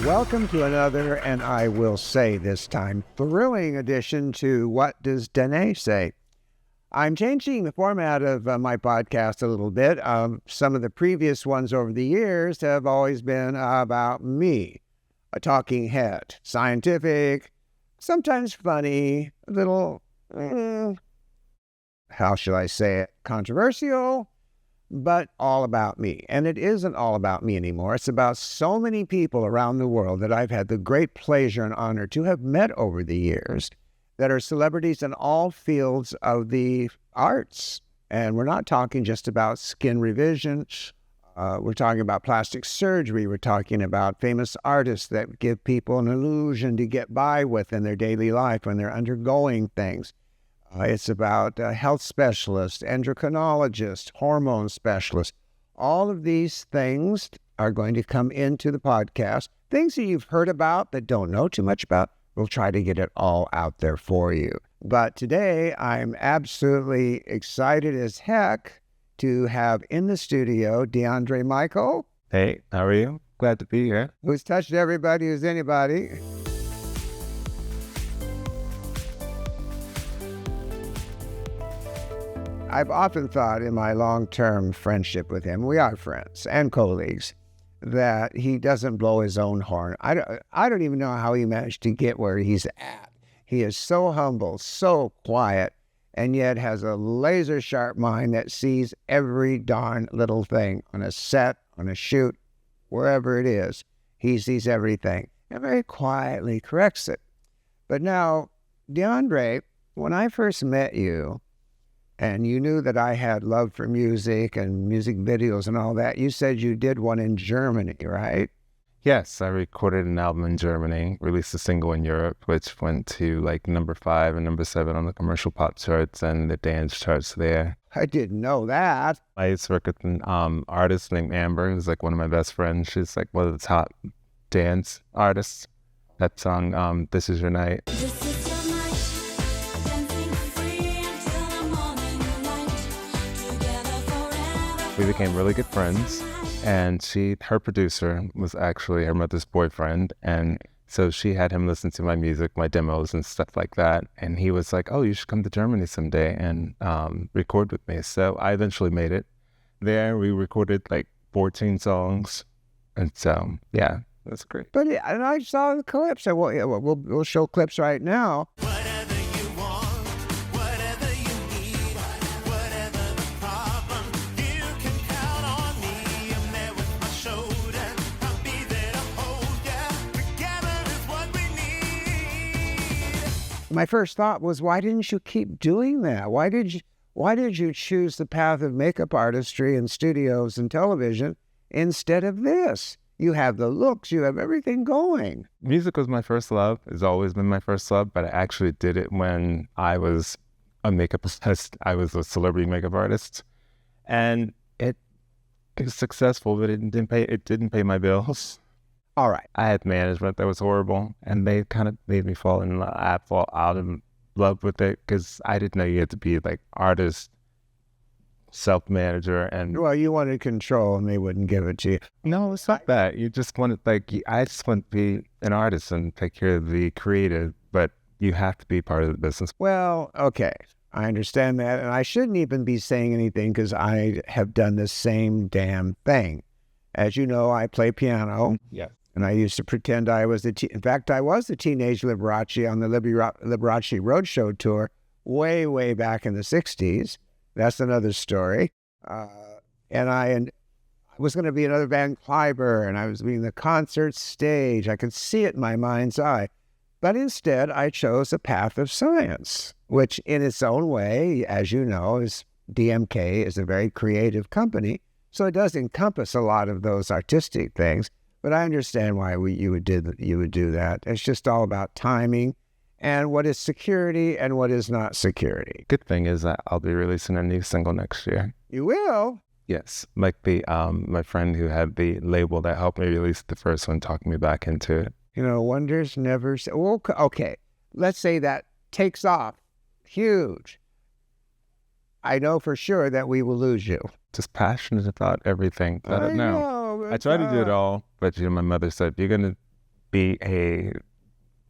Welcome to another, and I will say this time, thrilling edition to What Does Danae Say? I'm changing the format of my podcast a little bit. Some of the previous ones over the years have always been about me, a talking head, scientific, sometimes funny, a little, how shall I say it, controversial, but all about me. And it isn't all about me anymore. It's about so many people around the world that I've had the great pleasure and honor to have met over the years that are celebrities in all fields of the arts. And we're not talking just about skin revision. We're talking about plastic surgery. We're talking about famous artists that give people an illusion to get by with in their daily life when they're undergoing things. It's about health specialists, endocrinologists, hormone specialists. All of these things are going to come into the podcast. Things that you've heard about but don't know too much about. We'll try to get it all out there for you. But today, I'm absolutely excited as heck to have in the studio DeAndre Michael. Hey, how are you? Glad to be here. Who's touched everybody, who's anybody. I've often thought in my long-term friendship with him, we are friends and colleagues, that he doesn't blow his own horn. I don't even know how he managed to get where he's at. He is so humble, so quiet, and yet has a laser-sharp mind that sees every darn little thing on a set, on a shoot, wherever it is. He sees everything and very quietly corrects it. But now, DeAndre, when I first met you, and you knew that I had love for music and music videos and all that, you said you did one in Germany, right? Yes, I recorded an album in Germany, released a single in Europe, which went to like number 5 and number 7 on the commercial pop charts and the dance charts there. I didn't know that. I used to work with an artist named Amber, who's like one of my best friends. She's like one of the top dance artists. That song, This Is Your Night. We became really good friends, and her producer was actually her mother's boyfriend, and so she had him listen to my music, my demos and stuff like that, and he was like, oh, you should come to Germany someday and record with me. So I eventually made it there. We recorded like 14 songs, and so, yeah, that's great. But and I saw the clips. We'll show clips right now. My first thought was, why didn't you keep doing that? Why did you choose the path of makeup artistry and studios and television instead of this? You have the looks, you have everything going. Music was my first love. It's always been my first love, but I actually did it when I was a makeup artist. I was a celebrity makeup artist, and it was successful, but it didn't pay my bills. All right. I had management that was horrible, and they kind of made me fall out of love with it because I didn't know you had to be like artist, self-manager, and well, you wanted control, and they wouldn't give it to you. No, it's not that. You just wanted I just want to be an artist and take care of the creative, but you have to be part of the business. Well, okay, I understand that, and I shouldn't even be saying anything because I have done the same damn thing. As you know, I play piano. Yeah. And I used to pretend I was in fact, I was the teenage Liberace on the Liberace Roadshow tour way, way back in the 60s. That's another story. And I was going to be another Van Cliburn, and I was being the concert stage. I could see it in my mind's eye. But instead, I chose a path of science, which in its own way, as you know, DMK is a very creative company. So it does encompass a lot of those artistic things. But I understand why you would do that. It's just all about timing and what is security and what is not security. Good thing is that I'll be releasing a new single next year. You will? Yes. Like my friend who had the label that helped me release the first one talked me back into it. You know, wonders never say. Well, okay, let's say that takes off. Huge. I know for sure that we will lose you. Just passionate about everything. I don't know. I try to do it all, but my mother said, you're going to be a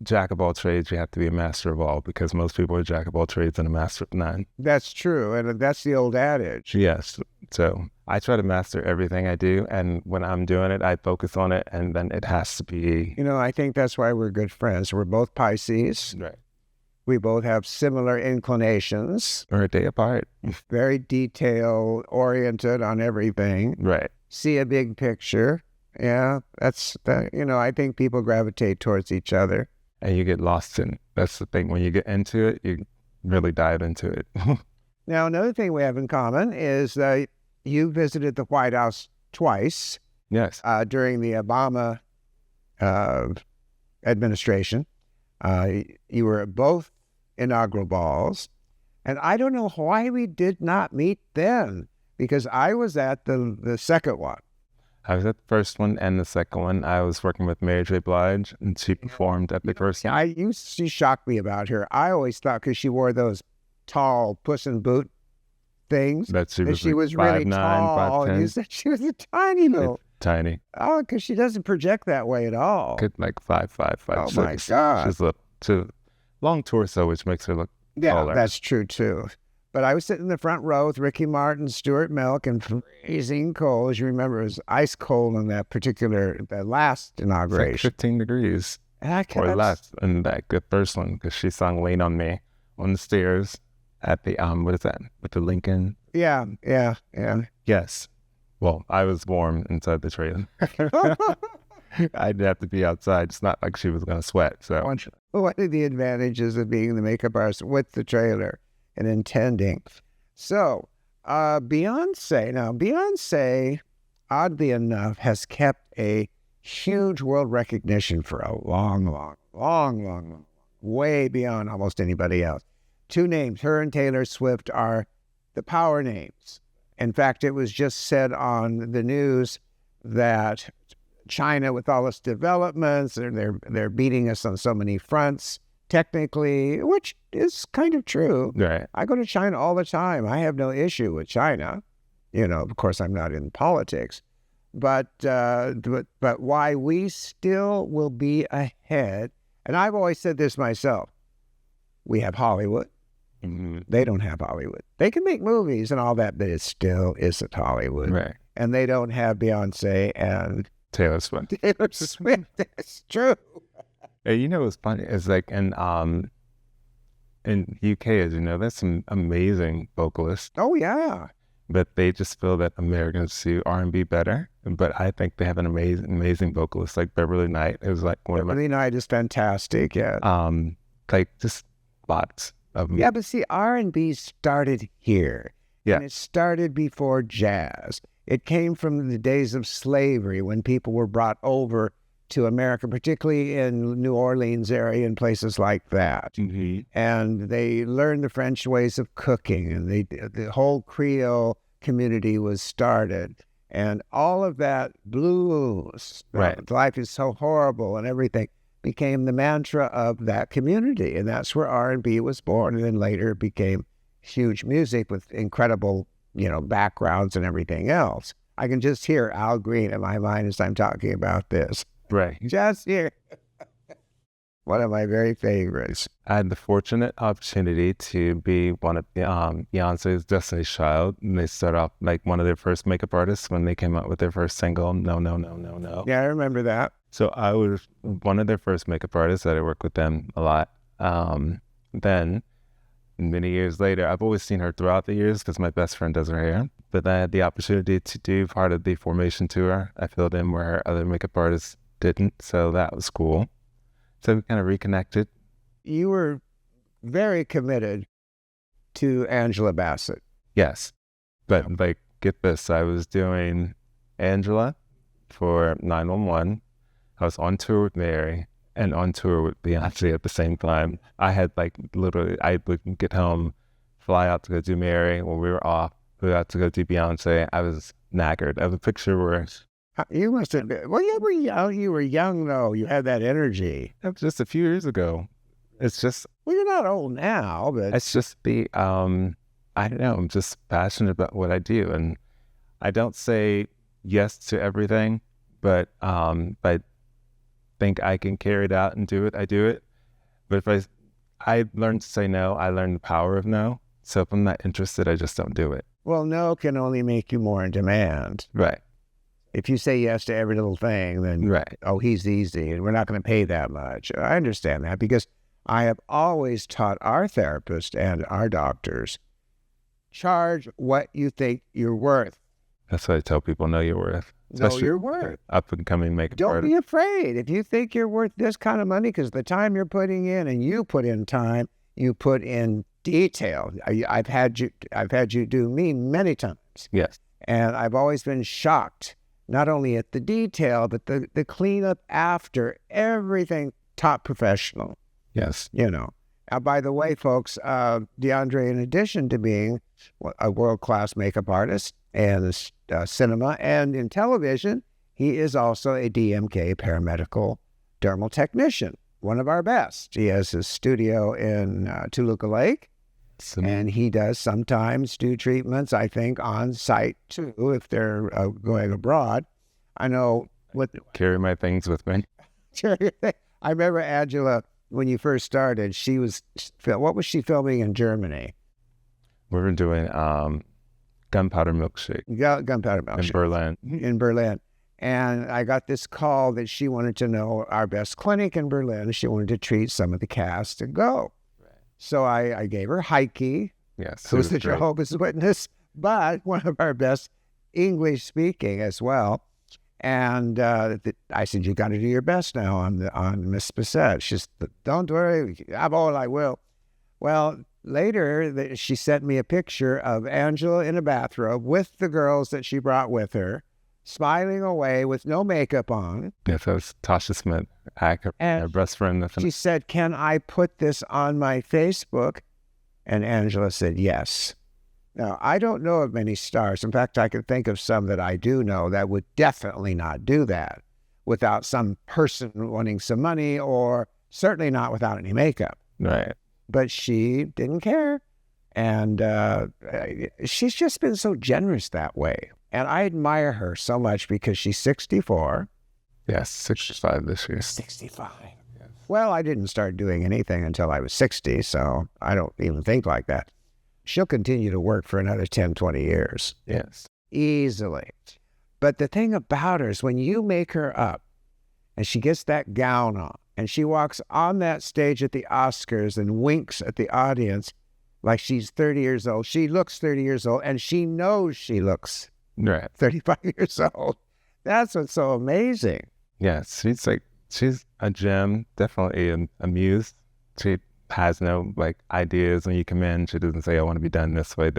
jack of all trades, you have to be a master of all, because most people are jack of all trades and a master of none. That's true. And that's the old adage. Yes. So I try to master everything I do. And when I'm doing it, I focus on it. And then it has to be. I think that's why we're good friends. We're both Pisces. Right. We both have similar inclinations. We're a day apart. Very detail oriented on everything. Right. See a big picture. Yeah, that's that. I think people gravitate towards each other. And you get lost in it. That's the thing. When you get into it, you really dive into it. Now, another thing we have in common is that you visited the White House twice. Yes. During the Obama administration. You were at both inaugural balls. And I don't know why we did not meet then, because I was at the second one. I was at the first one and the second one. I was working with Mary J. Blige, and she performed at the first one. She shocked me about her. I always thought, because she wore those tall Puss in Boot things, that she was really 5'9", tall. 5'10". You said she was a tiny little. Tiny. Oh, because she doesn't project that way at all. Could like 5'5", 5'6". Oh my God. She's a long torso, which makes her look taller. That's true too. But I was sitting in the front row with Ricky Martin, Stuart Milk, and freezing cold. As you remember, it was ice cold on the last inauguration. It's like 15 degrees or less in the first one, because she sung "Lean on Me" on the stairs at the what is that, with the Lincoln? Yeah. Yes. Well, I was warm inside the trailer. I'd have to be outside. It's not like she was going to sweat. So what are the advantages of being the makeup artist with the trailer and intending? So Beyonce, oddly enough, has kept a huge world recognition for a long, way beyond almost anybody else. Two names, her and Taylor Swift, are the power names. In fact, it was just said on the news that China, with all its developments, they're beating us on so many fronts, technically, which is kind of true. Right. I go to China all the time. I have no issue with China. Of course, I'm not in politics, but why we still will be ahead. And I've always said this myself. We have Hollywood. Mm-hmm. They don't have Hollywood. They can make movies and all that, but it still isn't Hollywood. Right. And they don't have Beyonce and Taylor Swift. That's true. Hey, what's funny is like in UK, as you know, there's some amazing vocalists. Oh yeah. But they just feel that Americans do R&B better. But I think they have an amazing vocalist like Beverly Knight. It was like Beverly Knight is fantastic. Yeah. Like just lots of. Yeah, but see, R&B started here. Yeah. And it started before jazz. It came from the days of slavery, when people were brought over to America, particularly in New Orleans area and places like that. Mm-hmm. And they learned the French ways of cooking, and the whole Creole community was started. And all of that blues, right, life is so horrible and everything, became the mantra of that community. And that's where R&B was born. And then later it became huge music with incredible backgrounds and everything else. I can just hear Al Green in my mind as I'm talking about this. Right. Just here. One of my very favorites. I had the fortunate opportunity to be one of Beyonce's Destiny's Child. And they started off like one of their first makeup artists when they came out with their first single, No, No, No, No, No. Yeah, I remember that. So I was one of their first makeup artists that I worked with them a lot. Then many years later, I've always seen her throughout the years because my best friend does her hair. But I had the opportunity to do part of the Formation tour. I filled in where other makeup artists didn't, so that was cool. So we kind of reconnected. You were very committed to Angela Bassett. Yes. But get this, I was doing Angela for 911. I was on tour with Mary and on tour with Beyonce at the same time. I had literally, I would get home, fly out to go do Mary. When we were off, we got to go do Beyonce. I was knackered. I have a picture where... You must have been... Well, you were young. You were young, though. You had that energy. That was just a few years ago. It's just... Well, you're not old now, but... It's just I don't know. I'm just passionate about what I do. And I don't say yes to everything, but think I can carry it out and do it, I do it. But if I learned to say no, I learned the power of no. So if I'm not interested, I just don't do it. Well, no can only make you more in demand. Right. If you say yes to every little thing, then, Right. oh, he's easy and we're not going to pay that much. I understand that because I have always taught our therapists and our doctors, charge what you think you're worth. That's what I tell people, know your worth. Know your worth. Up and coming makeup Don't artist. be afraid. If you think you're worth this kind of money, because the time you're putting in, and you put in time, you put in detail. I've had you do me many times. Yes. And I've always been shocked, not only at the detail, but the cleanup after everything, top professional. Yes. You know. By the way, folks, DeAndre, in addition to being a world-class makeup artist and cinema and in television, he is also a DMK paramedical dermal technician, one of our best. He has his studio in Toluca Lake, and he does sometimes do treatments, I think, on site too, if they're going abroad. I know carry my things with me. I remember Angela, when you first started, what was she filming in Germany? We were doing Gunpowder Milkshake. Gunpowder Milkshake. In Berlin. In Berlin. And I got this call that she wanted to know our best clinic in Berlin. She wanted to treat some of the cast and go. Right. So I gave her Heike, yes, who's the Jehovah's Witness, but one of our best English speaking as well. And I said, you got to do your best now on Miss Bissett. She said, don't worry, I'm all I will. Well, later, she sent me a picture of Angela in a bathrobe with the girls that she brought with her, smiling away with no makeup on. Yes, that was Tasha Smith, her best friend. She said, can I put this on my Facebook? And Angela said, yes. Now, I don't know of many stars. In fact, I can think of some that I do know that would definitely not do that without some person wanting some money, or certainly not without any makeup. Right. But she didn't care. And she's just been so generous that way. And I admire her so much because she's 64. Yes, 65 this year. 65. Yes. Well, I didn't start doing anything until I was 60, so I don't even think like that. She'll continue to work for another 10, 20 years. Yes. Easily. But the thing about her is when you make her up and she gets that gown on and she walks on that stage at the Oscars and winks at the audience like she's 30 years old. She looks 30 years old and she knows she looks 35 years old. That's what's so amazing. Yes, she's a gem, definitely a muse. She has no ideas when you come in. She doesn't say, I want to be done this way.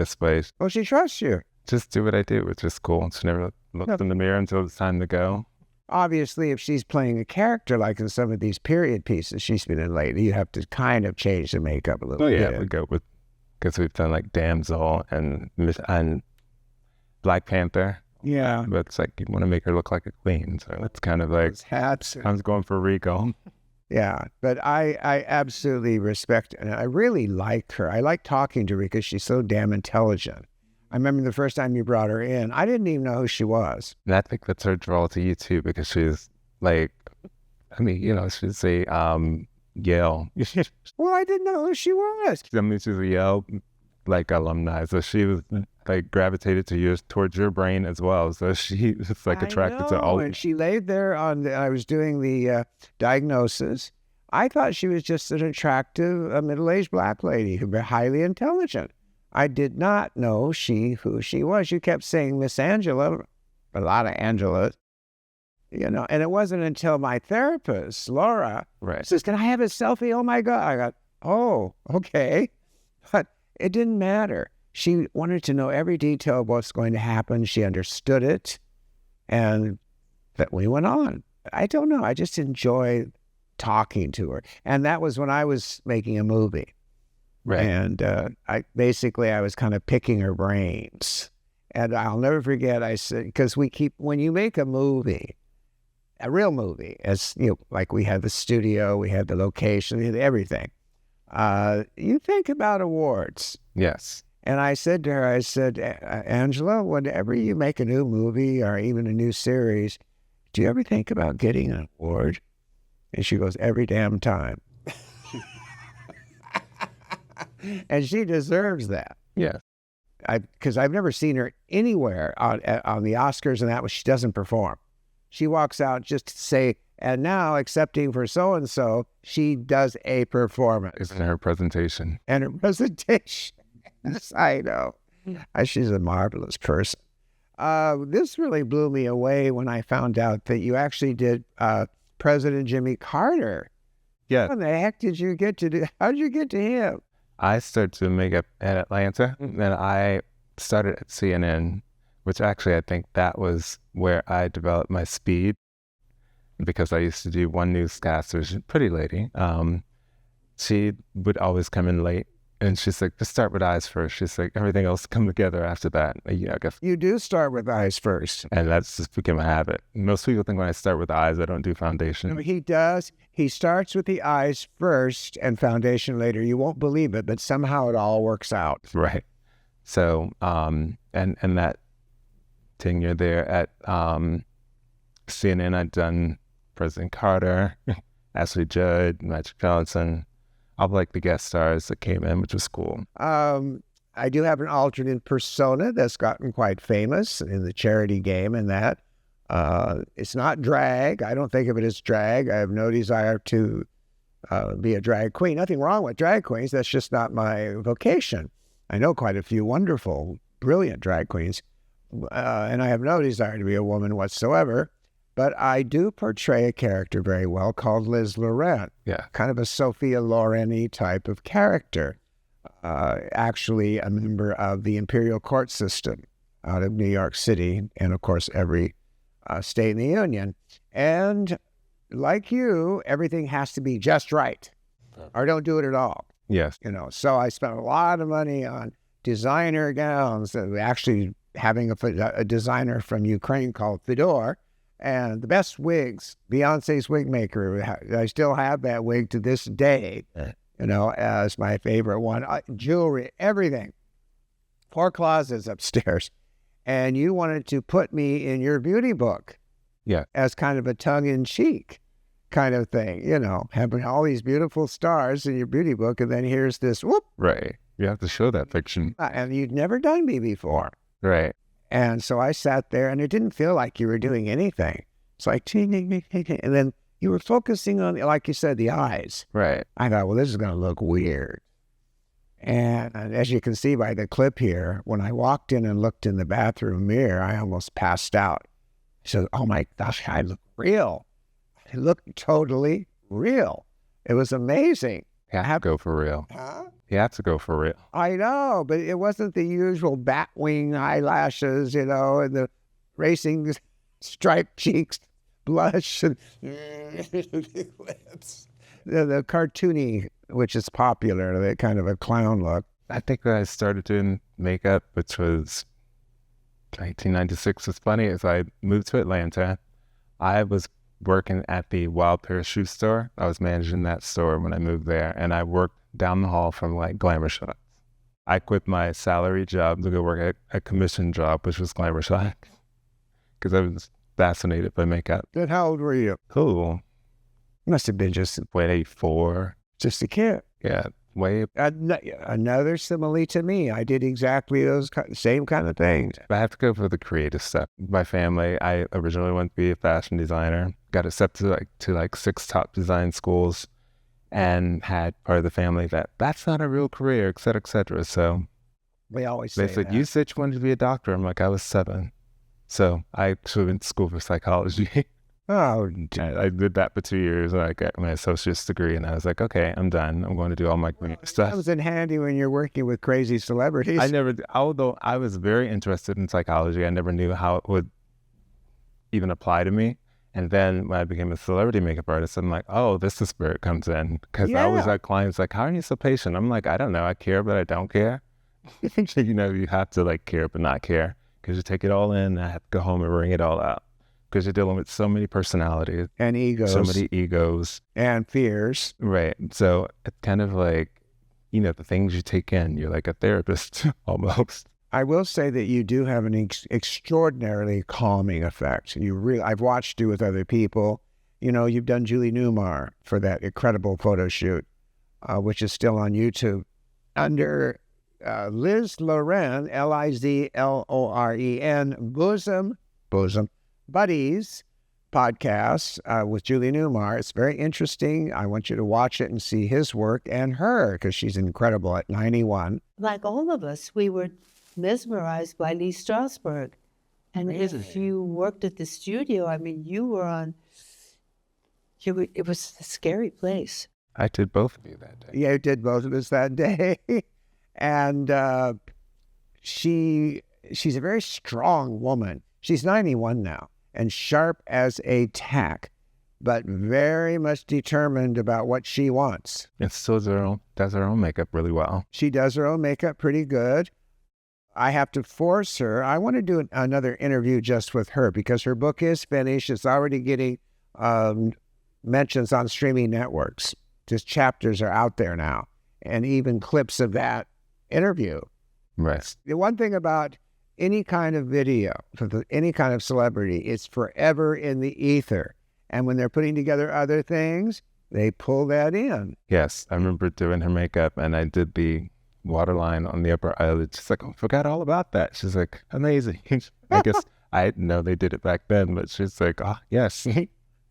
Well, she trusts you. Just do what I do, which is cool. She never looks in the mirror until it's time to go. Obviously, if she's playing a character like in some of these period pieces she's been in lately, you have to kind of change the makeup a little bit. Oh, yeah, we go with, because we've done Damsel and Black Panther. Yeah. But it's you want to make her look like a queen. So it's kind of hats. I was going for Rico. Yeah, but I absolutely respect and I really like her. I like talking to her because she's so damn intelligent. I remember the first time you brought her in, I didn't even know who she was. And I think that's her draw to you too, because she's she's a Yale. Well, I didn't know who she was. I mean, she's a Yale alumni, so she was gravitated towards your brain as well. So she was attracted to all. And she laid there I was doing the diagnosis. I thought she was just an attractive, middle-aged black lady who was highly intelligent. I did not know who she was. You kept saying Miss Angela, a lot of Angelas, and it wasn't until my therapist, Laura, says, can I have a selfie? Oh my God. I got, oh, okay. But it didn't matter. She wanted to know every detail of what's going to happen. She understood it. And that we went on. I don't know. I just enjoy talking to her. And that was when I was making a movie. Right. And I was kind of picking her brains. And I'll never forget, I said, because when you make a movie, a real movie, as we had the studio, we had the location, we had everything. You think about awards. Yes. And I said to her, Angela, whenever you make a new movie or even a new series, do you ever think about getting an award? And she goes, every damn time. And she deserves that. Yeah. Because I've never seen her anywhere on the Oscars and that when she doesn't perform. She walks out just to say, and now accepting for so-and-so, she does a performance. It's in her presentation. And her presentation. Yes, I know. She's a marvelous person. This really blew me away when I found out that you actually did President Jimmy Carter. Yeah. How the heck did you get to do? How did you get to him? I started to make up at Atlanta, and I started at CNN, which actually I think that was where I developed my speed, because I used to do one newscaster, pretty lady. She would always come in late, and she's like, just start with eyes first. She's like, everything else come together after that. I guess. You do start with eyes first. And that's just become a habit. Most people think when I start with eyes, I don't do foundation. No, he does. He starts with the eyes first and foundation later. You won't believe it, but somehow it all works out. Right. So, and that tenure there at CNN, I'd done President Carter, Ashley Judd, Magic Johnson, all like the guest stars that came in, which was cool. I do have an alternate persona that's gotten quite famous in the charity game and that. It's not drag. I don't think of it as drag. I have no desire to be a drag queen. Nothing wrong with drag queens. That's just not my vocation. I know quite a few wonderful, brilliant drag queens, and I have no desire to be a woman whatsoever. But I do portray a character very well called Liz Laurent. Yeah. Kind of a Sophia Loren-y type of character. Actually a member of the imperial court system out of New York City, and of course every state in the Union. And like you, everything has to be just right, or don't do it at all. Yes. So I spent a lot of money on designer gowns, actually having a designer from Ukraine called Fedor, and the best wigs, Beyonce's wig maker. I still have that wig to this day, as my favorite one. Jewelry, everything. 4 closets upstairs. And you wanted to put me in your beauty book. Yeah. As kind of a tongue-in-cheek kind of thing, having all these beautiful stars in your beauty book, and then here's this whoop. Right. You have to show that fiction. And you'd never done me before. Right. And so I sat there, and it didn't feel like you were doing anything. It's like, and then you were focusing on, like you said, the eyes. Right. I thought, well, this is going to look weird. And as you can see by the clip here, when I walked in and looked in the bathroom mirror, I almost passed out. I said, oh my gosh, I look real. I look totally real. It was amazing. You have to go for real. Huh? You have to go for real. I know, but it wasn't the usual bat wing eyelashes, and the racing striped cheeks, blush, and lips. The cartoony, which is popular, the kind of a clown look. I think that I started doing makeup, which was 1996. What's funny is I moved to Atlanta. I was working at the Wild Pair shoe store. I was managing that store when I moved there, and I worked down the hall from Glamour Shots. I quit my salary job to go work at a commission job, which was Glamour Shots, because I was fascinated by makeup. Then how old were you? Cool. Must have been just 84. a kid. Yeah, way. Another simile to me. I did exactly those same kind of things. I have to go for the creative stuff. My family, I originally wanted to be a fashion designer. Got accepted to 6 top design schools, and had part of the family that's not a real career, et cetera, et cetera. So they always say they said, that. you said you wanted to be a doctor. I'm like, I was 7. So I actually went to school for psychology. Oh, I did that for 2 years, and I got my associate's degree, and I was like, okay, I'm done. I'm going to do all my stuff. Comes in handy when you're working with crazy celebrities. Although I was very interested in psychology, I never knew how it would even apply to me. And then when I became a celebrity makeup artist, I'm like, oh, this is where it comes in. Because I always had clients like, how are you so patient? I'm like, I don't know. I care, but I don't care. You have to care, but not care. Because you take it all in, and I have to go home and wring it all out. Because you're dealing with so many personalities. And egos. So many egos. And fears. Right. So it's kind of the things you take in, you're like a therapist almost. I will say that you do have an extraordinarily calming effect. I've watched you with other people, You know, you've done Julie Newmar for that incredible photo shoot, which is still on YouTube, under Liz Loren, Lizloren, Bosom Buddies podcast with Julie Newmar. It's very interesting. I want you to watch it and see his work and her, because she's incredible at 91. Like all of us, we were mesmerized by Lee Strasberg. And if you worked at the studio, I mean, you were on, it was a scary place. I did both of you that day. Yeah, you did both of us that day. And she's a very strong woman. She's 91 now and sharp as a tack, but very much determined about what she wants. And still does her own makeup really well. She does her own makeup pretty good. I have to force her. I want to do another interview just with her because her book is finished. It's already getting mentions on streaming networks. Just chapters are out there now, and even clips of that interview. Right. The one thing about any kind of video, for any kind of celebrity, it's forever in the ether. And when they're putting together other things, they pull that in. Yes, I remember doing her makeup, and I did the waterline on the upper eyelid. She's like, oh, I forgot all about that. She's like, amazing. I guess I didn't know they did it back then, but she's like, oh, yes.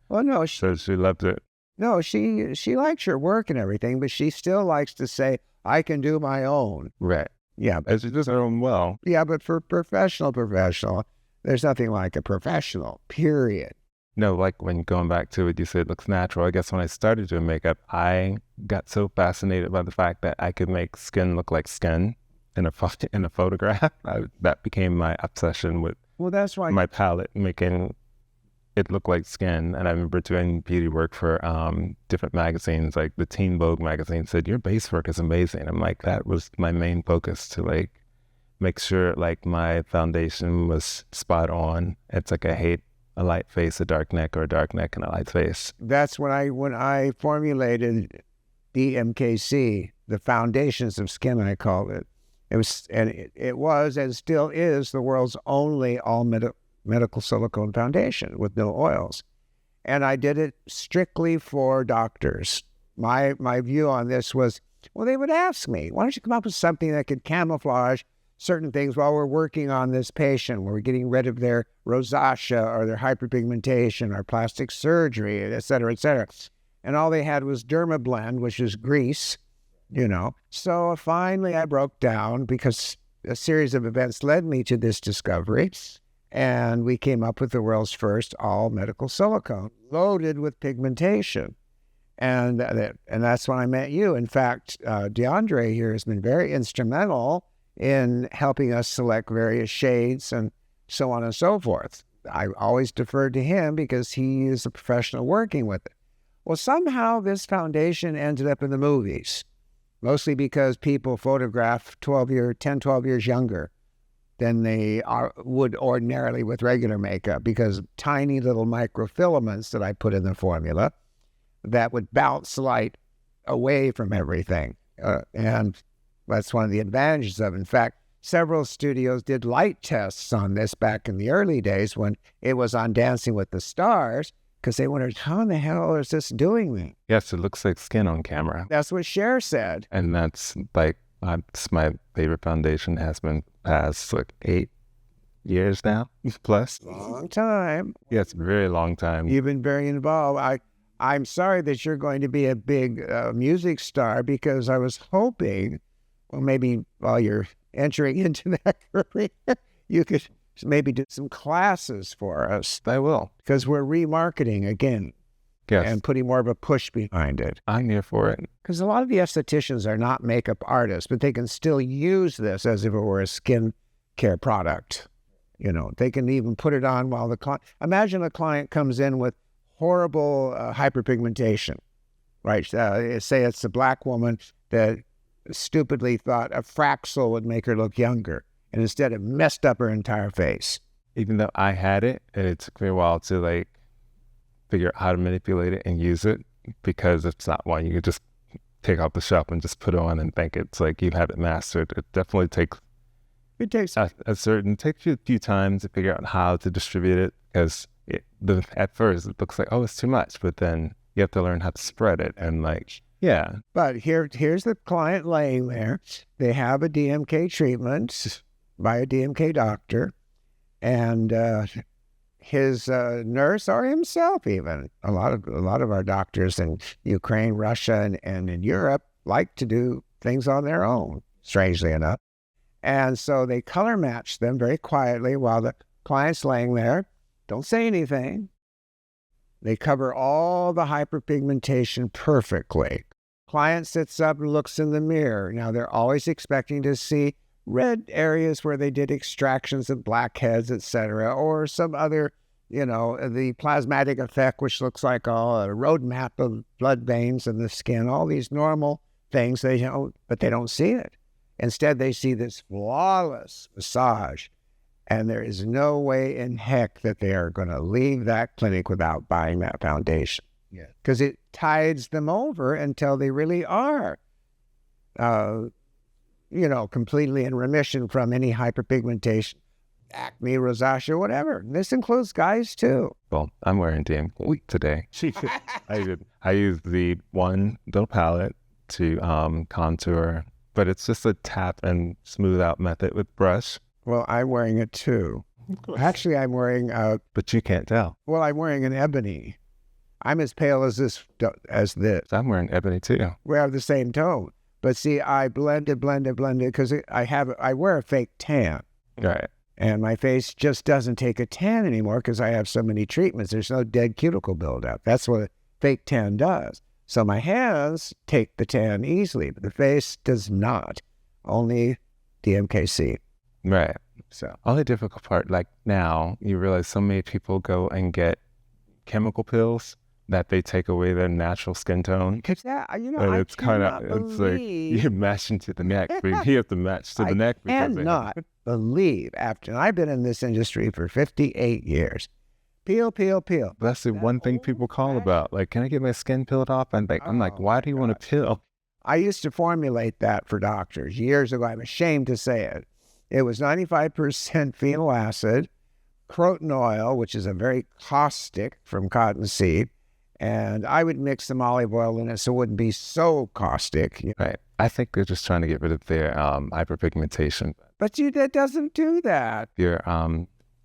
Well, no, So she loved it. No, she likes your work and everything, but she still likes to say, I can do my own. Right. Yeah. And she does her own well. Yeah, but for professional, there's nothing like a professional, period. No, like when going back to it, you said it looks natural. I guess when I started doing makeup, I got so fascinated by the fact that I could make skin look like skin in a photograph. That became my obsession with that's why my palette, making it look like skin. And I remember doing beauty work for different magazines, like the Teen Vogue magazine said, your base work is amazing. I'm like, that was my main focus, to like make sure like my foundation was spot on. It's like I hate a light face, a dark neck, or a dark neck and a light face. That's when I formulated DMKC, the foundations of skin, I called it. It was and still is the world's only all medical silicone foundation with no oils. And I did it strictly for doctors. My view on this was, well, they would ask me, why don't you come up with something that could camouflage certain things while we're working on this patient, where we're getting rid of their rosacea or their hyperpigmentation or plastic surgery, et cetera, et cetera. And all they had was Dermablend, which is grease, you know. So finally I broke down because a series of events led me to this discovery. And we came up with the world's first all medical silicone loaded with pigmentation. And that's when I met you. In fact, DeAndre here has been very instrumental in helping us select various shades and so on and so forth. I always deferred to him because he is a professional working with it. Well, somehow this foundation ended up in the movies, mostly because people photograph 10, 12 years younger than they would ordinarily with regular makeup, because of tiny little microfilaments that I put in the formula that would bounce light away from everything. And that's one of the advantages of it. In fact, several studios did light tests on this back in the early days when it was on Dancing with the Stars, because they wondered, how in the hell is this doing me? Yes, it looks like skin on camera. That's what Cher said. And that's like, it's my favorite foundation, has been past like 8 years now, plus. Long time. Yes, very long time. You've been very involved. I'm sorry that you're going to be a big music star, because I was hoping, well, maybe while you're entering into that career, you could maybe do some classes for us. I will. Because we're remarketing again. Yes. And putting more of a push behind it. I'm here for it. Because a lot of the estheticians are not makeup artists, but they can still use this as if it were a skin care product. You know, they can even put it on while the client, imagine a client comes in with horrible hyperpigmentation, right? Say it's a black woman that stupidly thought a Fraxel would make her look younger, and instead it messed up her entire face. Even though I had it, and it took me a while to like figure out how to manipulate it and use it, because it's not one you could just take off the shelf and just put on and think it's like you have it mastered. It definitely takes It takes a few times to figure out how to distribute it, because at first it looks like, oh, it's too much, but then you have to learn how to spread it and like, yeah. But here's the client laying there. They have a DMK treatment by a DMK doctor, and his nurse or himself even. A lot of our doctors in Ukraine, Russia, and in Europe like to do things on their own, strangely enough. And so they color match them very quietly while the client's laying there. Don't say anything. They cover all the hyperpigmentation perfectly. Client sits up and looks in the mirror. Now, they're always expecting to see red areas where they did extractions of blackheads, etc., or some other, the plasmatic effect, which looks like a road map of blood veins in the skin, all these normal things, but they don't see it. Instead, they see this flawless massage, and there is no way in heck that they are going to leave that clinic without buying that foundation. Yeah, because it tides them over until they really are, completely in remission from any hyperpigmentation, acne, rosacea, whatever. This includes guys too. Well, I'm wearing DMK today. I use the one little palette to contour, but it's just a tap and smooth out method with brush. Well, I'm wearing it too. Actually, I'm wearing but you can't tell. Well, I'm wearing an ebony. I'm as pale as this. I'm wearing ebony too. We have the same tone. But see, I blended because I wear a fake tan. Right. And my face just doesn't take a tan anymore because I have so many treatments. There's no dead cuticle buildup. That's what a fake tan does. So my hands take the tan easily, but the face does not. Only DMKC. Right. So only difficult part, like now, you realize so many people go and get chemical pills that they take away their natural skin tone. Because that, and it's kind of, it's like you match into the neck, but you have to match to the neck. I cannot believe and I've been in this industry for 58 years. Peel. That's the one thing people call about. Like, can I get my skin peeled off? And I'm like, why do you want to peel? I used to formulate that for doctors years ago. I'm ashamed to say it. It was 95% phenol acid, croton oil, which is a very caustic from cottonseed, and I would mix some olive oil in it so it wouldn't be so caustic. Right. I think they're just trying to get rid of their hyperpigmentation. But that doesn't do that. Your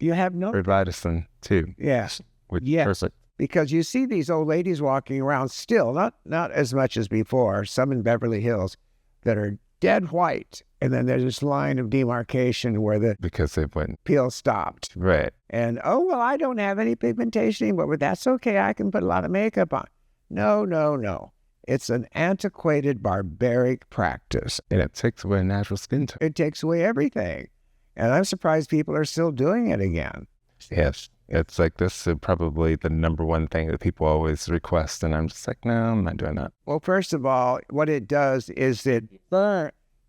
you have no Revitacin too. Yes. Which is perfect. Because you see these old ladies walking around still, not as much as before, some in Beverly Hills, that are dead white. And then there's this line of demarcation where because they went peel stopped. Right. And, I don't have any pigmentation anymore, but that's okay. I can put a lot of makeup on. No. It's an antiquated, barbaric practice. And it takes away natural skin tone. It takes away everything. And I'm surprised people are still doing it again. Yes. It's like this is probably the number one thing that people always request. And I'm just like, no, I'm not doing that. Well, first of all, what it does is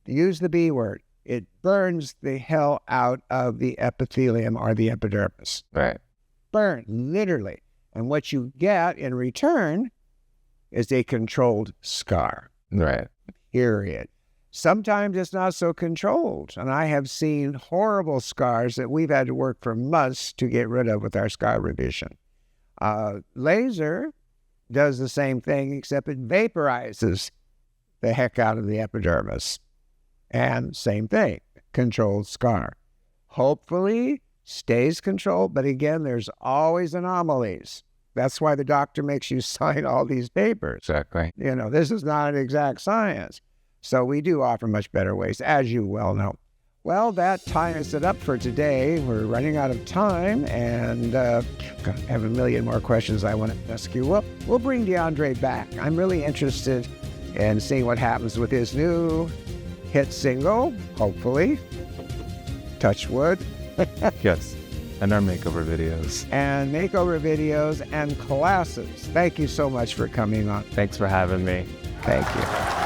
use the B word. It burns the hell out of the epithelium or the epidermis. Right. Burn, literally. And what you get in return is a controlled scar. Right. Period. Sometimes it's not so controlled. And I have seen horrible scars that we've had to work for months to get rid of with our scar revision. Laser does the same thing, except it vaporizes the heck out of the epidermis. And same thing, controlled scar. Hopefully stays controlled, but again, there's always anomalies. That's why the doctor makes you sign all these papers. Exactly. This is not an exact science. So we do offer much better ways, as you well know. Well, that ties it up for today. We're running out of time, and I have a million more questions I want to ask you. We'll bring DeAndre back. I'm really interested in seeing what happens with his new hit single, hopefully. Touch wood. Yes. And our makeover videos. And makeover videos and classes. Thank you so much for coming on. Thanks for having me. Thank you.